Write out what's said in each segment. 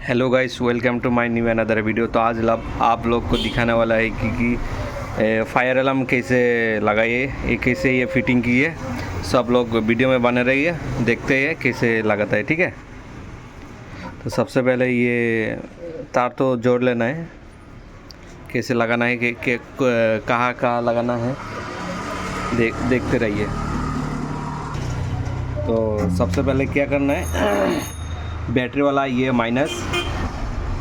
Hello guys, welcome to my new another video. तो आज आप लोग को दिखाने वाला है कि फायर अलार्म कैसे लगाइए, ये कैसे ये फिटिंग की है। सब लोग वीडियो में बने रहिए, देखते हैं कैसे लगाता है। ठीक है, तो सबसे पहले ये तार तो जोड़ लेना है, कैसे लगाना है कि कहाँ कहाँ लगाना है देखते रहिए। तो सबसे पहले क्या करना है, बैटरी वाला ये माइनस,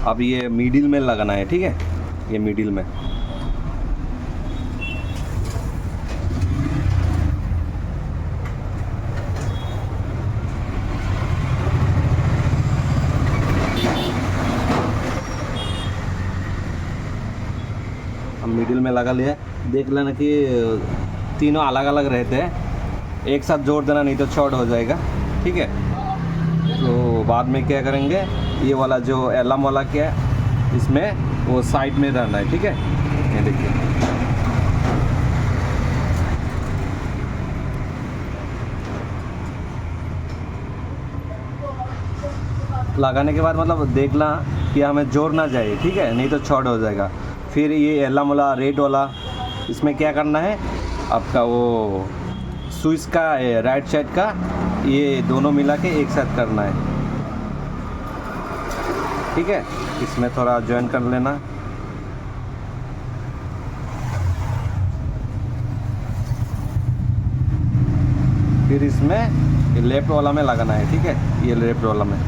अब ये मिडिल में लगाना है। ठीक है, ये मिडिल में हम मिडिल में लगा लिया। देख लेना कि तीनों अलग अलग रहते हैं, एक साथ जोड़ देना, नहीं तो शॉर्ट हो जाएगा। ठीक है, तो बाद में क्या करेंगे, ये वाला जो अलार्म वाला क्या है, इसमें वो साइड में रहना है। ठीक है, ये देखिए, लगाने के बाद मतलब देखना कि हमें जोड़ ना जाए। ठीक है, नहीं तो शॉर्ट हो जाएगा। फिर ये अलार्म वाला रेड वाला, इसमें क्या करना है, आपका वो स्विच का राइट साइड का ये दोनों मिला के एक साथ करना है। ठीक है, इसमें थोड़ा ज्वाइन कर लेना। फिर इसमें लेफ्ट वाला में लगाना है। ठीक है, ये लेफ्ट वाला में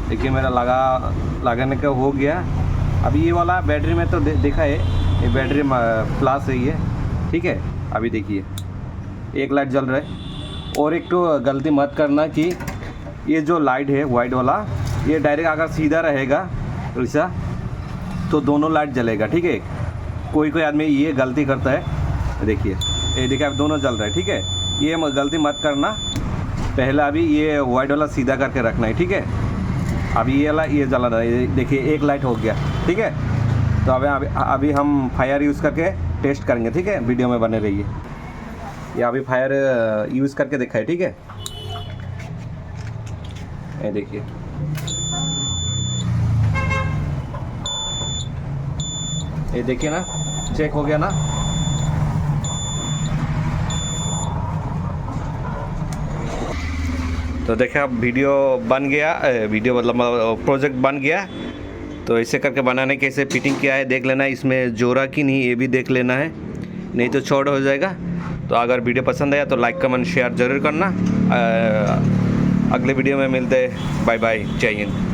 देखिए मेरा लगाने का हो गया। अभी ये वाला बैटरी में तो देखा है, ये बैटरी प्लस है ये। ठीक है, अभी देखिए एक लाइट जल रहा है। और एक तो गलती मत करना कि ये जो लाइट है वाइट वाला, ये डायरेक्ट अगर सीधा रहेगा ऐसा तो दोनों लाइट जलेगा। ठीक है, कोई आदमी ये गलती करता है। देखिए ये देखिए, अब दोनों जल रहा है। ठीक है, ये गलती मत करना। पहला अभी ये वाइट वाला सीधा करके रखना है। ठीक है, अभी ये वाला ये जला रहा है, देखिए एक लाइट हो गया। ठीक है, तो अभी हम फायर यूज़ करके टेस्ट करेंगे। ठीक है, वीडियो में बने रहिए। ये अभी फायर यूज़ करके देखा है। ठीक है, ये देखिए, ये देखिए ना, चेक हो गया ना। तो देखिए अब वीडियो बन गया, वीडियो मतलब प्रोजेक्ट बन गया। तो ऐसे करके बनाने कैसे फिटिंग किया है देख लेना। इसमें जोड़ा कि नहीं ये भी देख लेना है, नहीं तो शॉर्ट हो जाएगा। तो अगर वीडियो पसंद आया तो लाइक कमेंट शेयर ज़रूर करना। अगले वीडियो में मिलते हैं। बाय बाय, जय हिंद।